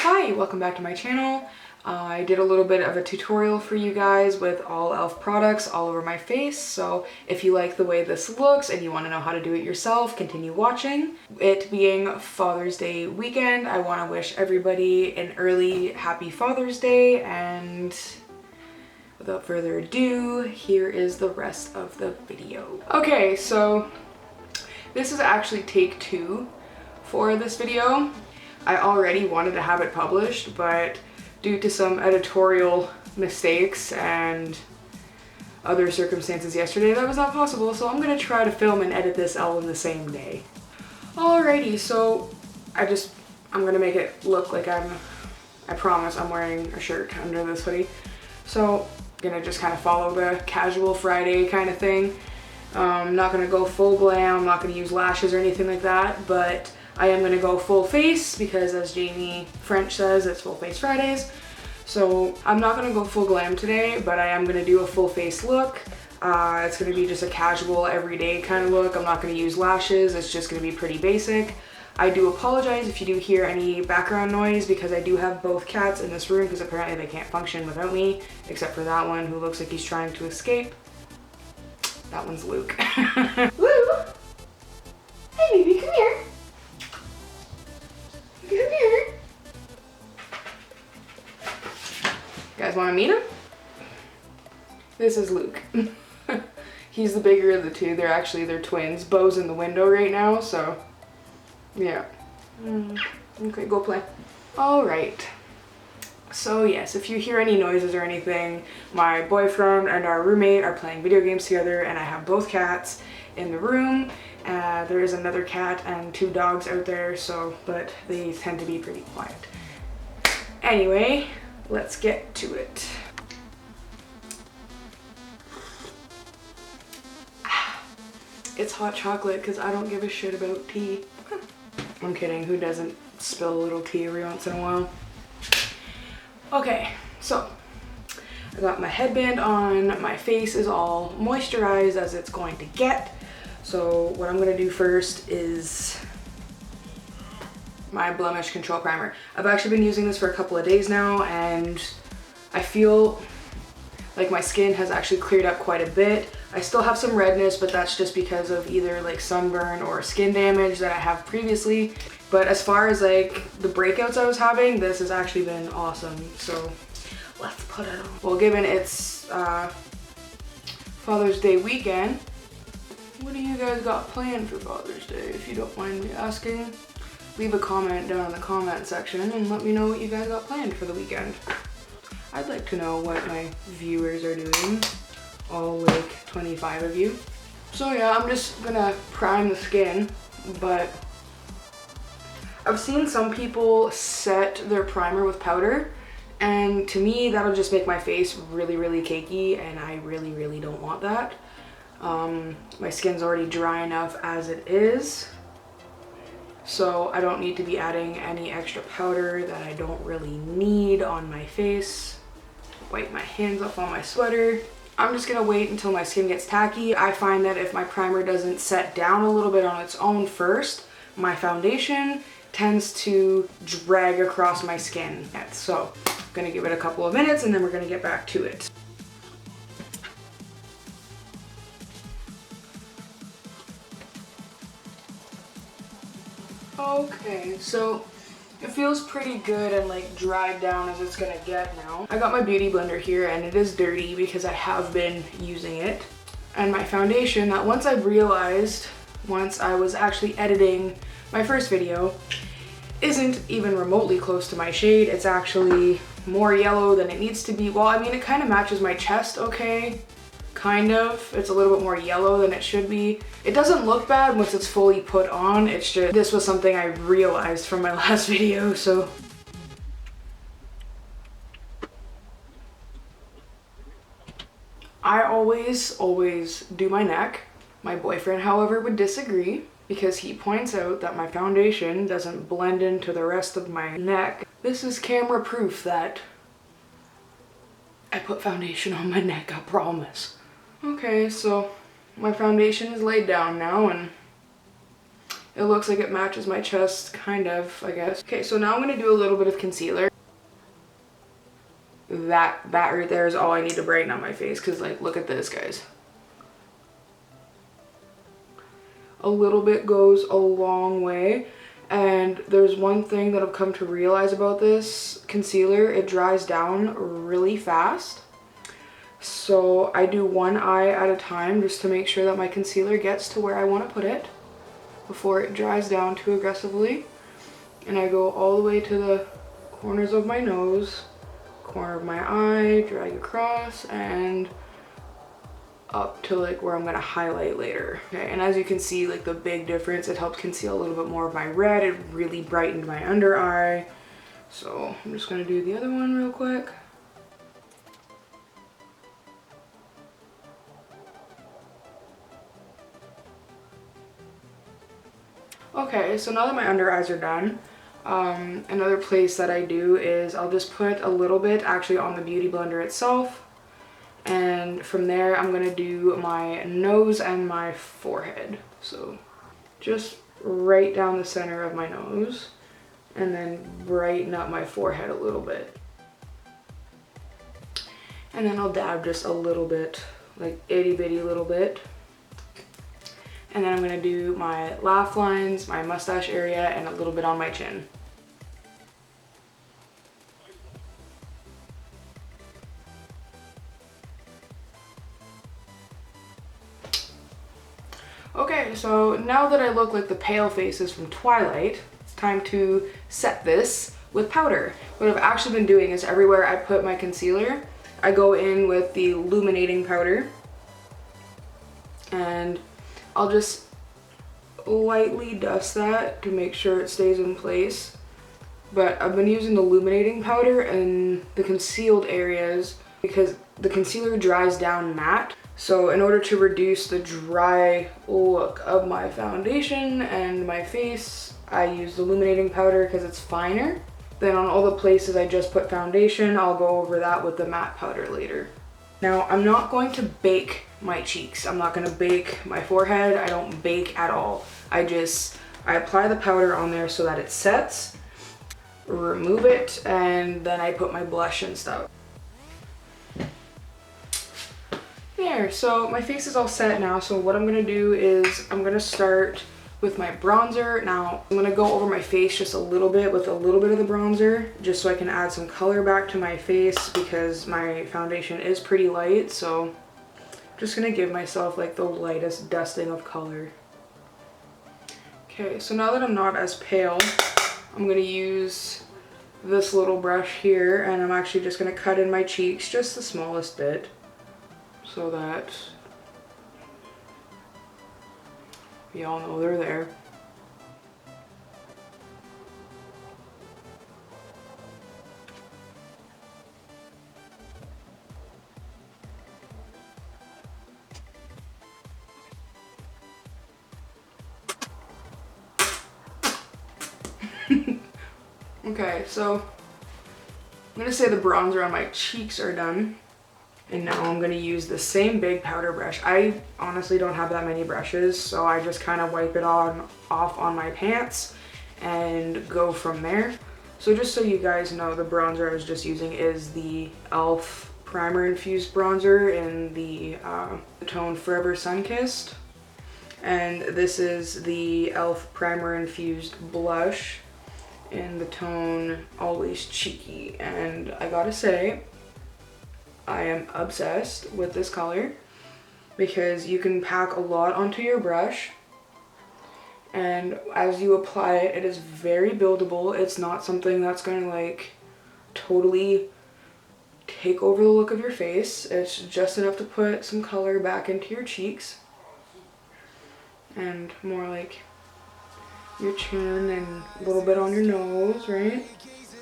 Hi, welcome back to my channel. I did a little bit of a tutorial for you guys with all e.l.f. products all over my face, so if you like the way this looks and you want to know how to do it yourself, continue watching. It being Father's Day weekend, I want to wish everybody an early happy Father's Day, and without further ado, here is the rest of the video. Okay, so this is actually take 2 for this video. I already wanted to have it published, but due to some editorial mistakes and other circumstances yesterday, that was not possible, so I'm gonna try to film and edit this all in the same day. Alrighty, so I'm gonna make it look like I promise I'm wearing a shirt under this hoodie. So I'm gonna just kind of follow the casual Friday kind of thing. I'm not gonna go full glam, I'm not gonna use lashes or anything like that, but I am gonna go full face because, as Jamie French says, it's full face Fridays. So I'm not gonna go full glam today, but I am gonna do a full face look. It's gonna be just a casual, everyday kind of look. I'm not gonna use lashes, it's just gonna be pretty basic. I do apologize if you do hear any background noise because I do have both cats in this room because apparently they can't function without me, except for that one who looks like he's trying to escape. That one's Luke. Woo! Hey baby, come here. Come here. You guys want to meet him? This is Luke. He's the bigger of the two. They're twins. Bo's in the window right now, so yeah. Okay, go play. All right. So yes, if you hear any noises or anything, my boyfriend and our roommate are playing video games together, and I have both cats in the room. There is another cat and 2 dogs out there, but they tend to be pretty quiet. Anyway, let's get to it. It's hot chocolate because I don't give a shit about tea. I'm kidding, who doesn't spill a little tea every once in a while? Okay, so I got my headband on, my face is all moisturized as it's going to get. So what I'm gonna do first is my blemish control primer. I've actually been using this for a couple of days now, and I feel like my skin has actually cleared up quite a bit. I still have some redness, but that's just because of either like sunburn or skin damage that I have previously. But as far as like the breakouts I was having, this has actually been awesome. So let's put it on. Well, given it's Father's Day weekend, what do you guys got planned for Father's Day, if you don't mind me asking? Leave a comment down in the comment section and let me know what you guys got planned for the weekend. I'd like to know what my viewers are doing, all like 25 of you. So yeah, I'm just gonna prime the skin, but I've seen some people set their primer with powder, and to me that'll just make my face really, really cakey, and I really, really don't want that. My skin's already dry enough as it is, so I don't need to be adding any extra powder that I don't really need on my face. Wipe my hands off on my sweater. I'm just gonna wait until my skin gets tacky. I find that if my primer doesn't set down a little bit on its own first, my foundation tends to drag across my skin. So I'm gonna give it a couple of minutes and then we're gonna get back to it. Okay, so it feels pretty good and like dried down as it's gonna get now. I got my beauty blender here and it is dirty because I have been using it. And my foundation that once I realized, once I was actually editing my first video, isn't even remotely close to my shade. It's actually more yellow than it needs to be. Well, I mean, it kind of matches my chest, okay? Kind of. It's a little bit more yellow than it should be. It doesn't look bad once it's fully put on. It's just, this was something I realized from my last video, so. I always do my neck. My boyfriend, however, would disagree because he points out that my foundation doesn't blend into the rest of my neck. This is camera proof that I put foundation on my neck, I promise. Okay, so my foundation is laid down now, and It looks like it matches my chest, kind of, I guess. Okay, so now I'm gonna do a little bit of concealer. That right there is all I need to brighten up my face, because like, look at this, guys. A little bit goes a long way. And there's one thing that I've come to realize about this concealer: it dries down really fast. So I do one eye at a time just to make sure that my concealer gets to where I want to put it before it dries down too aggressively. And I go all the way to the corners of my nose, corner of my eye, drag across, and up to like where I'm gonna highlight later. Okay, and as you can see, like the big difference, it helped conceal a little bit more of my red. It really brightened my under eye. So I'm just gonna do the other one real quick. Okay, so now that my under eyes are done, another place that I do is I'll just put a little bit actually on the Beauty Blender itself. And from there, I'm gonna do my nose and my forehead. So just right down the center of my nose, and then brighten up my forehead a little bit. And then I'll dab just a little bit, like itty bitty little bit. And then I'm gonna do my laugh lines, my mustache area, and a little bit on my chin. Okay, so now that I look like the pale faces from Twilight, it's time to set this with powder. What I've actually been doing is everywhere I put my concealer, I go in with the illuminating powder, and I'll just lightly dust that to make sure it stays in place. But I've been using the illuminating powder in the concealed areas because the concealer dries down matte. So in order to reduce the dry look of my foundation and my face, I use the illuminating powder because it's finer. Then on all the places I just put foundation, I'll go over that with the matte powder later. Now, I'm not going to bake my cheeks. I'm not going to bake my forehead. I don't bake at all. I apply the powder on there so that it sets, remove it, and then I put my blush and stuff. There, so my face is all set now, so what I'm gonna do is I'm gonna start with my bronzer. Now, I'm gonna go over my face just a little bit with a little bit of the bronzer, just so I can add some color back to my face because my foundation is pretty light, so I'm just gonna give myself like the lightest dusting of color. Okay, so now that I'm not as pale, I'm gonna use this little brush here, and I'm actually just gonna cut in my cheeks just the smallest bit, so that we all know they're there. Okay, so I'm gonna say the bronzer on my cheeks are done. And now I'm gonna use the same big powder brush. I honestly don't have that many brushes, so I just kind of wipe it off on my pants and go from there. So just so you guys know, the bronzer I was just using is the e.l.f. primer infused bronzer in the tone Forever Sun-Kissed. And this is the e.l.f. primer infused blush in the tone Always Cheeky. And I gotta say, I am obsessed with this color because you can pack a lot onto your brush, and as you apply it, it is very buildable. It's not something that's gonna like totally take over the look of your face. It's just enough to put some color back into your cheeks and more like your chin and a little bit on your nose, right?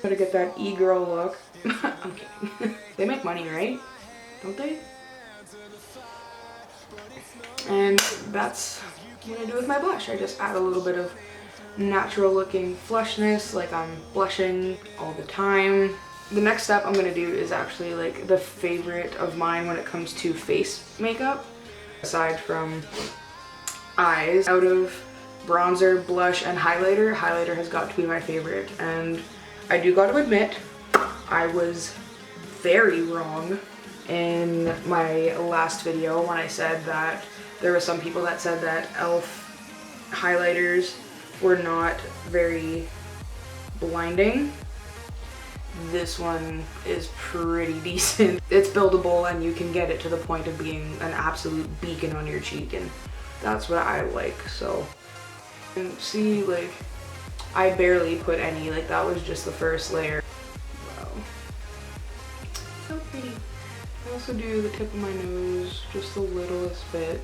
Gotta get that e-girl look. I'm kidding. They make money, right? Don't they? And that's what I do with my blush. I just add a little bit of natural looking flushness, like I'm blushing all the time. The next step I'm gonna do is actually like the favorite of mine when it comes to face makeup. Aside from eyes, out of bronzer, blush, and highlighter. Highlighter has got to be my favorite, and I do got to admit, I was very wrong in my last video when I said that there were some people that said that e.l.f. highlighters were not very blinding. This one is pretty decent. It's buildable and you can get it to the point of being an absolute beacon on your cheek, and that's what I like. So, and see, like, I barely put any, like that was just the first layer. Wow, so pretty. I also do the tip of my nose just the littlest bit.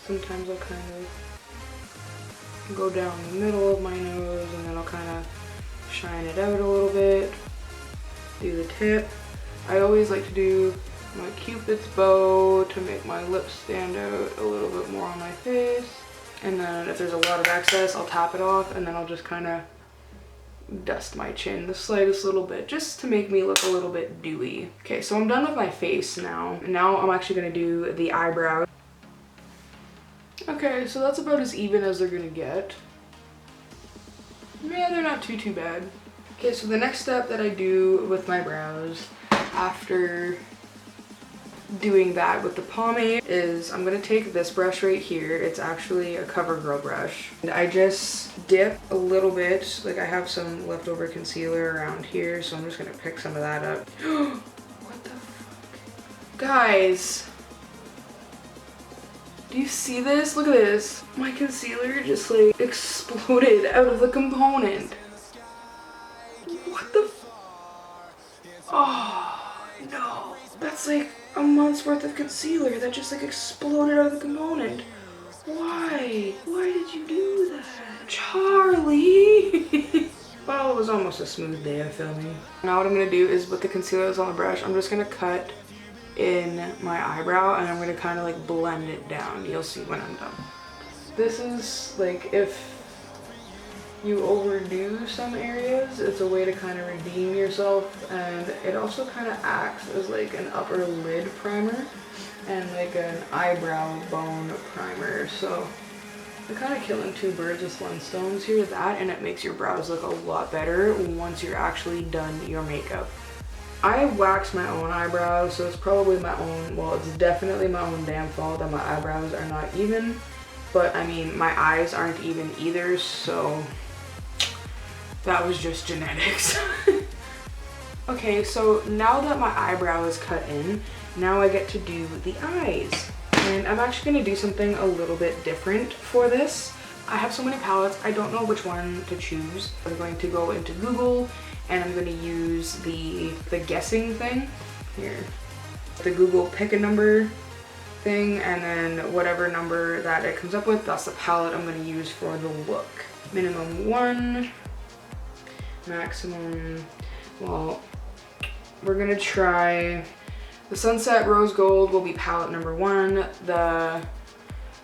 Sometimes I'll kind of go down the middle of my nose and then I'll kind of shine it out a little bit. Do the tip. I always like to do my Cupid's bow to make my lips stand out a little bit more on my face. And then if there's a lot of excess, I'll tap it off and then I'll just kind of dust my chin the slightest little bit just to make me look a little bit dewy. Okay, so I'm done with my face now. Now I'm actually going to do the eyebrows. Okay, so that's about as even as they're going to get. Yeah, they're not too bad. Okay, so the next step that I do with my brows after doing that with the pomade is I'm gonna take this brush right here. It's actually a CoverGirl brush. And I just dip a little bit, like I have some leftover concealer around here, so I'm just gonna pick some of that up. What the fuck? Guys, do you see this? Look at this. My concealer just like exploded out of the component. What the f— oh no, that's like a month's worth of concealer that just like exploded out of the component. Why did you do that, Charlie? Well, it was almost a smooth day of filming. Now what I'm gonna do is with the concealer that's on the brush, I'm just gonna cut in my eyebrow and I'm gonna kind of like blend it down. You'll see when I'm done. This is like, if you overdo some areas, it's a way to kind of redeem yourself, and it also kind of acts as like an upper lid primer and like an eyebrow bone primer. So you're kind of killing two birds with one stone here, that, and it makes your brows look a lot better once you're actually done your makeup. I wax my own eyebrows, so it's probably my own, well, it's definitely my own damn fault that my eyebrows are not even, but I mean, my eyes aren't even either, so that was just genetics. Okay, so now that my eyebrow is cut in, now I get to do the eyes. And I'm actually gonna do something a little bit different for this. I have so many palettes, I don't know which one to choose. I'm going to go into Google and I'm gonna use the guessing thing here. The Google pick a number thing, and then whatever number that it comes up with, that's the palette I'm gonna use for the look. Minimum 1. Maximum, well, we're gonna try the Sunset Rose Gold will be palette number 1, the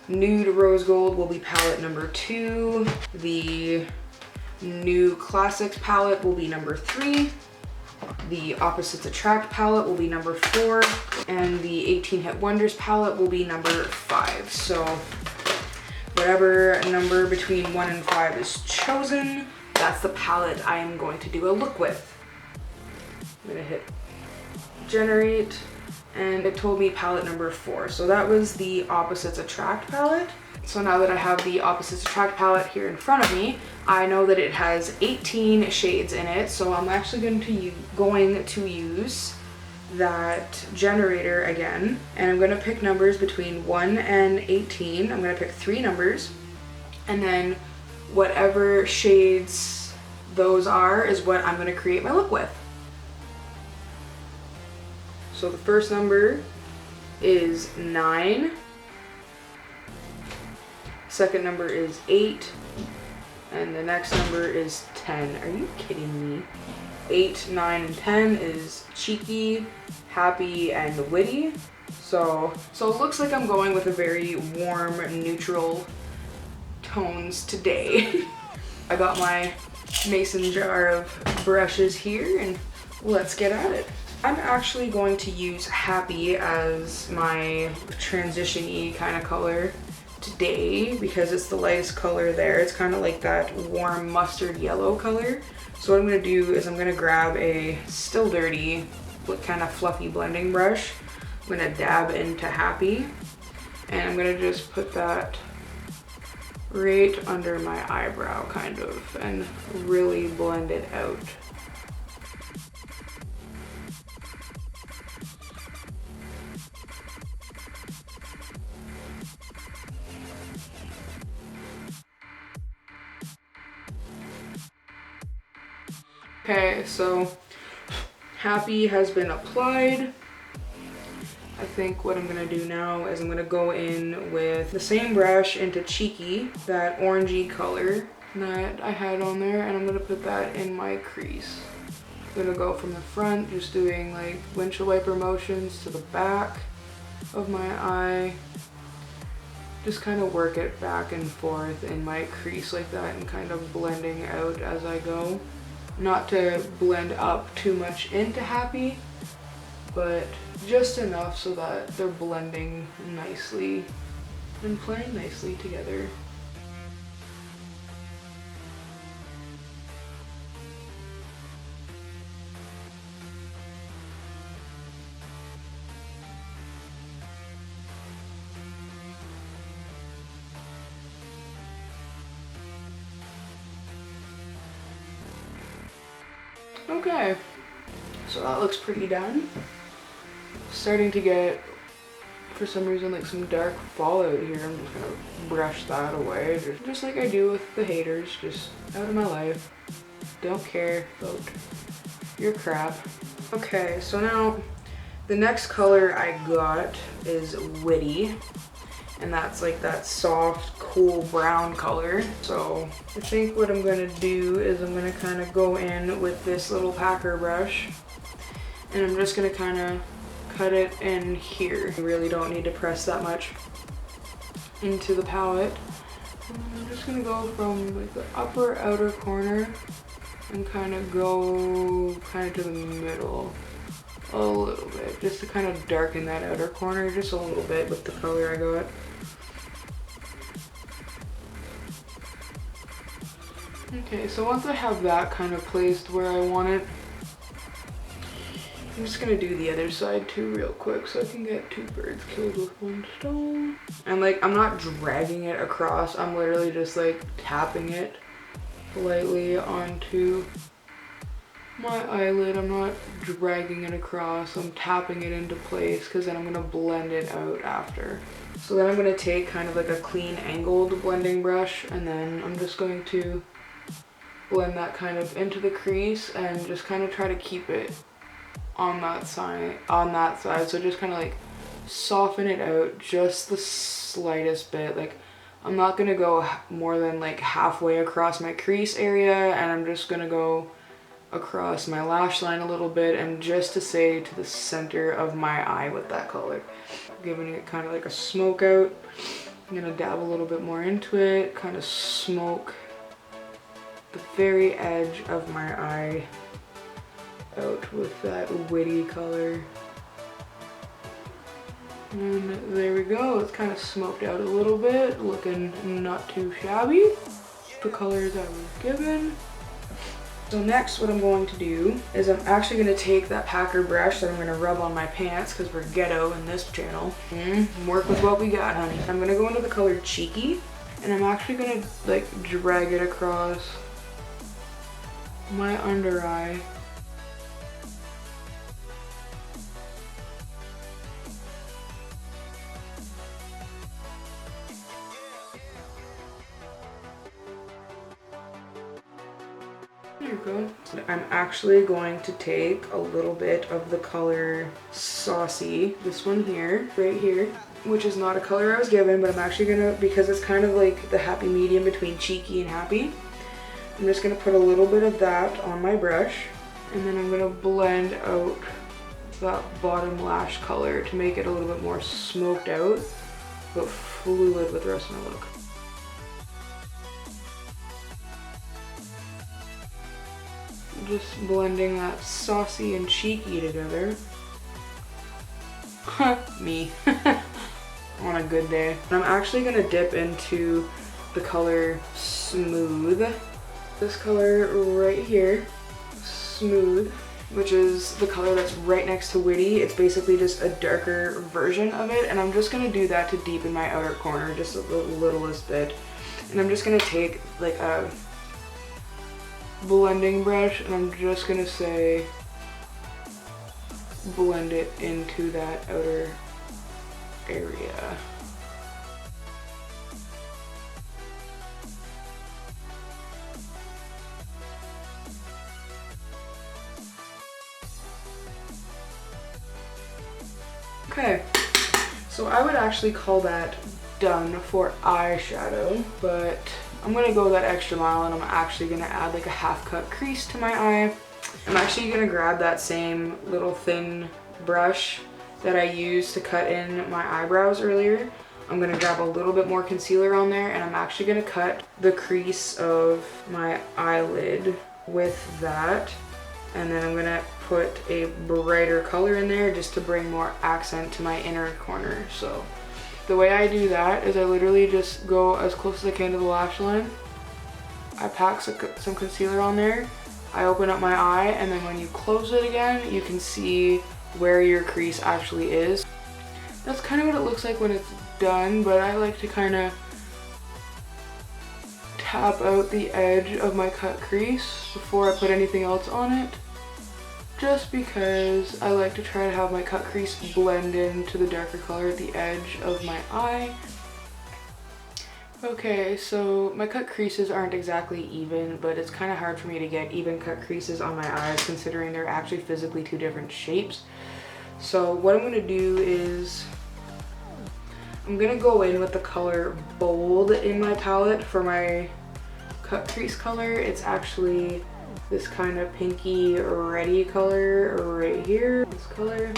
Nude Rose Gold will be palette number 2, the New Classics palette will be number 3, the Opposites Attract palette will be number 4, and the 18 Hit Wonders palette will be number 5. So whatever number between 1 and 5 is chosen, that's the palette I am going to do a look with. I'm gonna hit generate, and it told me palette number 4. So that was the Opposites Attract palette. So now that I have the Opposites Attract palette here in front of me, I know that it has 18 shades in it. So I'm actually going to use that generator again, and I'm gonna pick numbers between 1 and 18. I'm gonna pick 3 numbers, and then whatever shades those are is what I'm gonna create my look with. So the first number is 9, second number is 8, and the next number is 10. Are you kidding me? 8, 9, and 10 is cheeky, happy, and witty. So it looks like I'm going with a very warm, neutral tones today. I got my mason jar of brushes here, and let's get at it. I'm actually going to use Happy as my transition-y kind of color today because it's the lightest color there. It's kind of like that warm mustard yellow color. So what I'm gonna do is I'm gonna grab a still dirty, kind of fluffy blending brush. I'm gonna dab into Happy, and I'm gonna just put that right under my eyebrow kind of and really blend it out. Okay, so Happy has been applied. I think what I'm gonna do now is I'm gonna go in with the same brush into Cheeky, that orangey color that I had on there, and I'm gonna put that in my crease. I'm gonna go from the front, just doing like windshield wiper motions to the back of my eye. Just kind of work it back and forth in my crease like that and kind of blending out as I go. Not to blend up too much into Happy, but just enough so that they're blending nicely and playing nicely together. Okay, so that looks pretty done. Starting to get, for some reason, like some dark fallout here. I'm just gonna brush that away, just like I do with the haters, just out of my life. Don't care about your crap. Okay, so now the next color I got is Witty, and that's like that soft, cool brown color. So I think what I'm gonna do is I'm gonna kind of go in with this little packer brush, and I'm just gonna kind of cut it in here. You really don't need to press that much into the palette. And I'm just gonna go from like the upper outer corner and kind of go kind of to the middle a little bit, just to kind of darken that outer corner just a little bit with the color I got. Okay, so once I have that kind of placed where I want it, I'm just gonna do the other side too real quick so I can get two birds killed with one stone. And like, I'm not dragging it across, I'm literally just like tapping it lightly onto my eyelid. I'm not dragging it across, I'm tapping it into place because then I'm gonna blend it out after. So then I'm gonna take kind of like a clean angled blending brush, and then I'm just going to blend that kind of into the crease and just kind of try to keep it on that side, so just kind of like soften it out just the slightest bit. Like, I'm not gonna go more than like halfway across my crease area, and I'm just gonna go across my lash line a little bit and just to say to the center of my eye with that color, giving it kind of like a smoke out. I'm gonna dab a little bit more into it, kind of smoke the very edge of my eye out with that Witty color. And there we go, it's kind of smoked out a little bit, looking not too shabby. The colors I was given. So next what I'm going to do is I'm actually going to take that packer brush that I'm going to rub on my pants because we're ghetto in this channel. Work with what we got, honey. I'm going to go into the color Cheeky, and I'm actually going to like drag it across my under eye. There you go. I'm actually going to take a little bit of the color Saucy, this one here, right here, which is not a color I was given, but I'm actually gonna, because it's kind of like the happy medium between Cheeky and Happy, I'm just gonna put a little bit of that on my brush, and then I'm gonna blend out that bottom lash color to make it a little bit more smoked out, but fluid with the rest of my look. Just blending that Saucy and Cheeky together. Me. on a good day. And I'm actually gonna dip into the color Smooth. This color right here, Smooth, which is the color that's right next to Witty. It's basically just a darker version of it, and I'm just gonna do that to deepen my outer corner just the littlest bit. And I'm just gonna take like a blending brush and I'm just gonna say blend it into that outer area. Okay, so I would actually call that done for eyeshadow, but I'm gonna go that extra mile and I'm actually gonna add like a half cut crease to my eye. I'm actually gonna grab that same little thin brush that I used to cut in my eyebrows earlier. I'm gonna grab a little bit more concealer on there and I'm actually gonna cut the crease of my eyelid with that. And then I'm gonna put a brighter color in there just to bring more accent to my inner corner. So the way I do that is I literally just go as close as I can to the lash line. I pack some concealer on there. I open up my eye, and then when you close it again, you can see where your crease actually is. That's kind of what it looks like when it's done, but I like to kind of tap out the edge of my cut crease before I put anything else on it, just because I like to try to have my cut crease blend into the darker color at the edge of my eye. Okay, so my cut creases aren't exactly even, but it's kind of hard for me to get even cut creases on my eyes considering they're actually physically two different shapes. So what I'm going to do is I'm going to go in with the color Bold in my palette for my cut crease color. It's actually this kind of pinky reddy color right here, this color.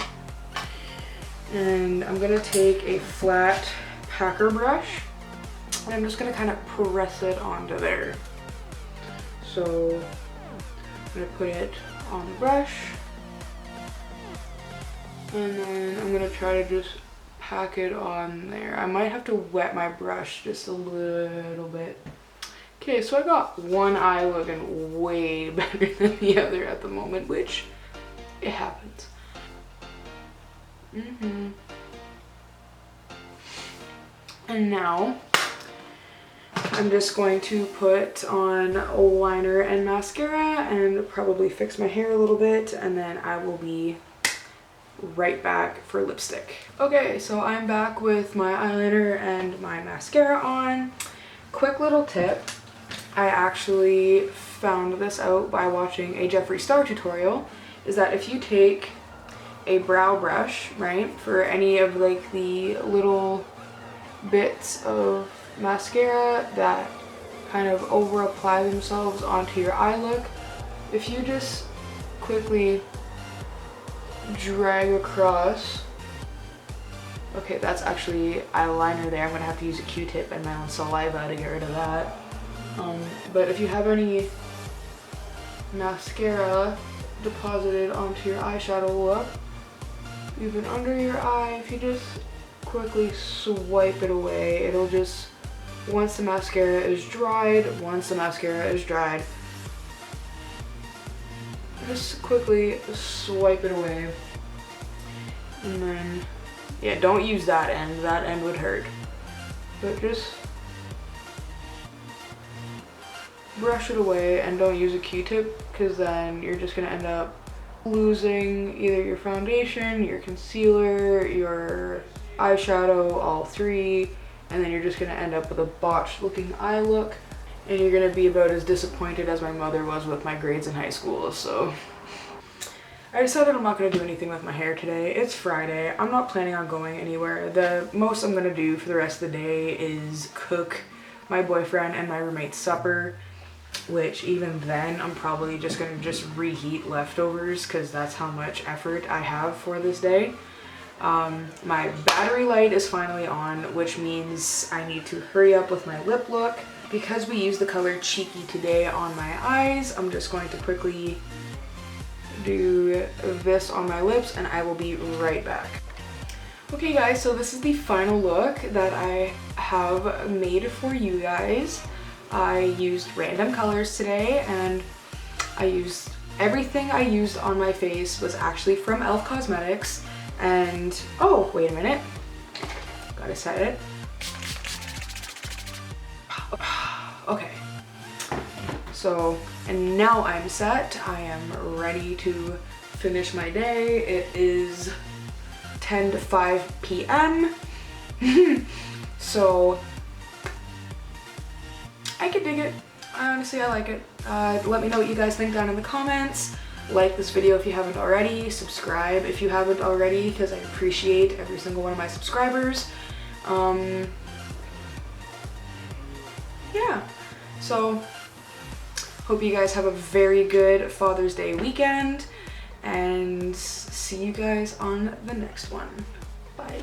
And I'm going to take a flat packer brush and I'm just gonna kind of press it onto there. So I'm gonna put it on the brush, and then I'm gonna try to just pack it on there. I might have to wet my brush just a little bit. Okay, so I got one eye looking way better than the other at the moment, which it happens. And now I'm just going to put on a liner and mascara and probably fix my hair a little bit, and then I will be right back for lipstick. Okay, so I'm back with my eyeliner and my mascara on. Quick little tip, I actually found this out by watching a Jeffree Star tutorial, is that if you take a brow brush, right, for any of like the little bits of mascara that kind of over apply themselves onto your eye look, if you just quickly drag across. Okay, that's actually eyeliner there. I'm gonna have to use a Q-tip and my own saliva to get rid of that. But if you have any mascara deposited onto your eyeshadow look, even under your eye, if you just quickly swipe it away, it'll just, once the mascara is dried, just quickly swipe it away. And then, yeah, don't use that end would hurt. But just brush it away and don't use a Q-tip, because then you're just gonna end up losing either your foundation, your concealer, your eyeshadow, all three, and then you're just gonna end up with a botched looking eye look, and you're gonna be about as disappointed as my mother was with my grades in high school. So I decided I'm not gonna do anything with my hair today. It's Friday. I'm not planning on going anywhere. The most I'm gonna do for the rest of the day is cook my boyfriend and my roommate's supper, which even then I'm probably just gonna reheat leftovers because that's how much effort I have for this day. My battery light is finally on, which means I need to hurry up with my lip look. Because we use the color Cheeky today on my eyes, I'm just going to quickly do this on my lips and I will be right back. Okay guys, so this is the final look that I have made for you guys. I used random colors today, and everything I used on my face was actually from e.l.f. Cosmetics. And, oh, wait a minute. Gotta set it. Okay. So, and now I'm set. I am ready to finish my day. It is 10 to 5 p.m. So I could dig it. Honestly, I like it. Let me know what you guys think down in the comments. Like this video if you haven't already. Subscribe if you haven't already, because I appreciate every single one of my subscribers. Yeah, so hope you guys have a very good Father's Day weekend, and see you guys on the next one. Bye.